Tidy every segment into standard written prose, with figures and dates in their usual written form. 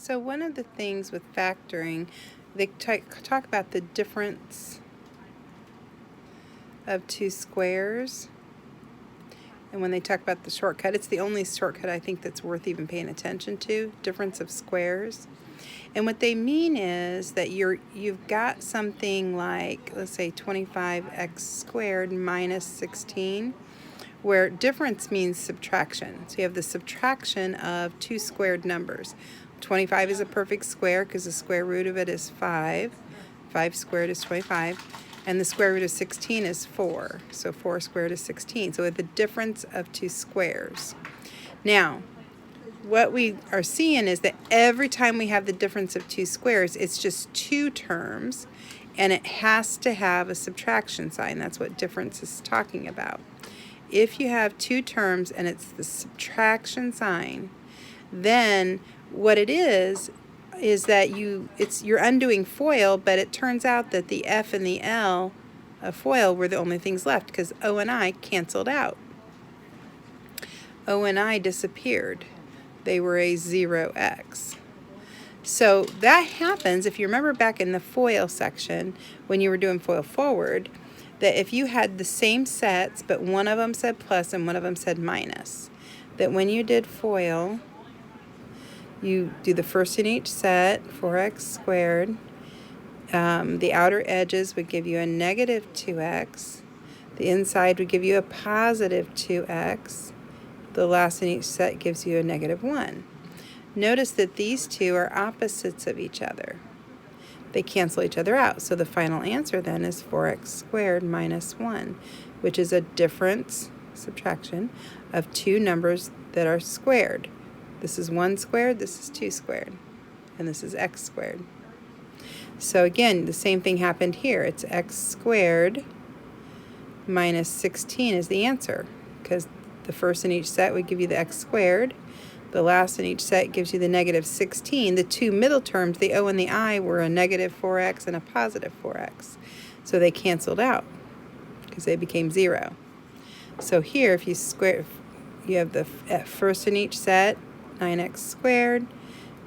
So one of the things with factoring, they talk about the difference of two squares. And when they talk about the shortcut, it's the only shortcut I think that's worth even paying attention to, difference of squares. And what they mean is that you've got something like, let's say 25x squared minus 16, where difference means subtraction. So you have the subtraction of two squared numbers. 25 is a perfect square because the square root of it is 5. 5 squared is 25. And the square root of 16 is 4. So 4 squared is 16. So we have the difference of two squares. Now, what we are seeing is that every time we have the difference of two squares, it's just two terms, and it has to have a subtraction sign. That's what difference is talking about. If you have two terms and it's the subtraction sign, then what it is that you're undoing FOIL, but it turns out that the F and the L of FOIL were the only things left because O and I canceled out. O and I disappeared. They were a 0x. So that happens, if you remember back in the FOIL section, when you were doing FOIL forward, that if you had the same sets, but one of them said plus and one of them said minus, that when you did FOIL, you do the first in each set, 4x squared. The outer edges would give you a negative 2x. The inside would give you a positive 2x. The last in each set gives you a negative 1. Notice that these two are opposites of each other. They cancel each other out. So the final answer then is 4x squared minus 1, which is a difference, subtraction, of two numbers that are squared. This is 1 squared, this is 2 squared, and this is x squared. So again, the same thing happened here. It's x squared minus 16 is the answer, because the first in each set would give you the x squared. The last in each set gives you the negative 16. The two middle terms, the O and the I, were a negative 4x and a positive 4x. So they canceled out because they became 0. So here, if you square, you have the first in each set, 9x squared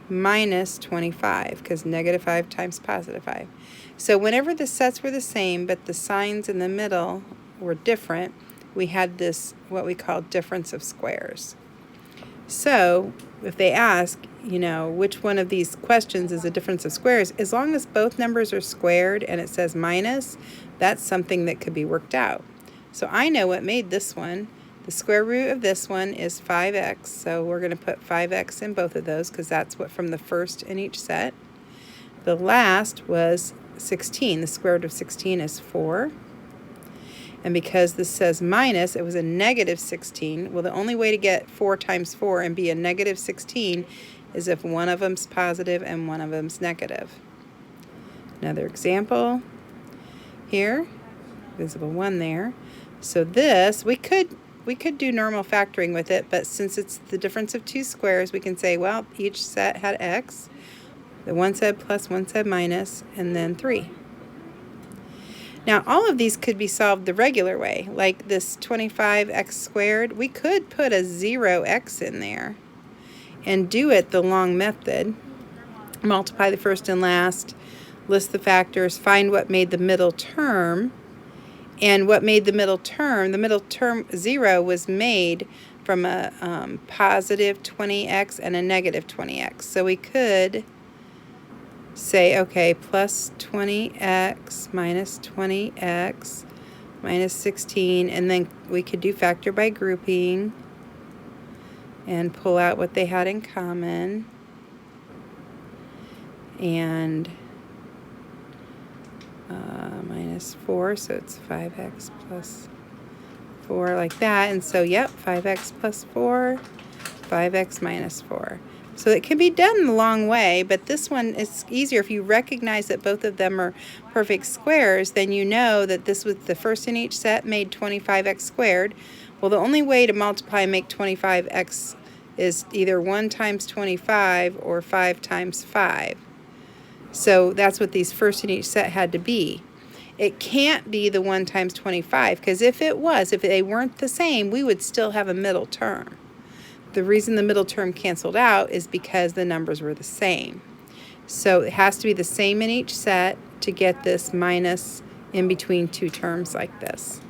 minus 25, because negative 5 times positive 5. So whenever the sets were the same, but the signs in the middle were different, we had this, what we call difference of squares. So if they ask, which one of these questions is a difference of squares, as long as both numbers are squared and it says minus, that's something that could be worked out. So I know what made this one. The square root of this one is 5x, so we're going to put 5x in both of those because that's what from the first in each set. The last was 16. The square root of 16 is 4. And because this says minus, it was a negative 16. Well, the only way to get 4 times 4 and be a negative 16 is if one of them's positive and one of them's negative. Another example here, visible 1 there. So this, we could do normal factoring with it, but since it's the difference of two squares, we can say, well, each set had x. The one said plus, one said minus, and then 3. Now, all of these could be solved the regular way, like this 25x squared. We could put a 0x in there and do it the long method. Multiply the first and last, list the factors, find what made the middle term. And what made the middle term 0 was made from a positive 20x and a negative 20x. So we could say, okay, plus 20x minus 20x minus 16, and then we could do factor by grouping and pull out what they had in common. And minus 4, so it's 5x plus 4 like that. And so, yep, 5x plus 4, 5x minus 4. So it can be done the long way, but this one is easier. If you recognize that both of them are perfect squares, then you know that this was the first in each set made 25x squared. Well, the only way to multiply and make 25x is either 1 times 25 or 5 times 5. So that's what these first in each set had to be. It can't be the 1 times 25, because if they weren't the same, we would still have a middle term. The reason the middle term canceled out is because the numbers were the same. So it has to be the same in each set to get this minus in between two terms like this.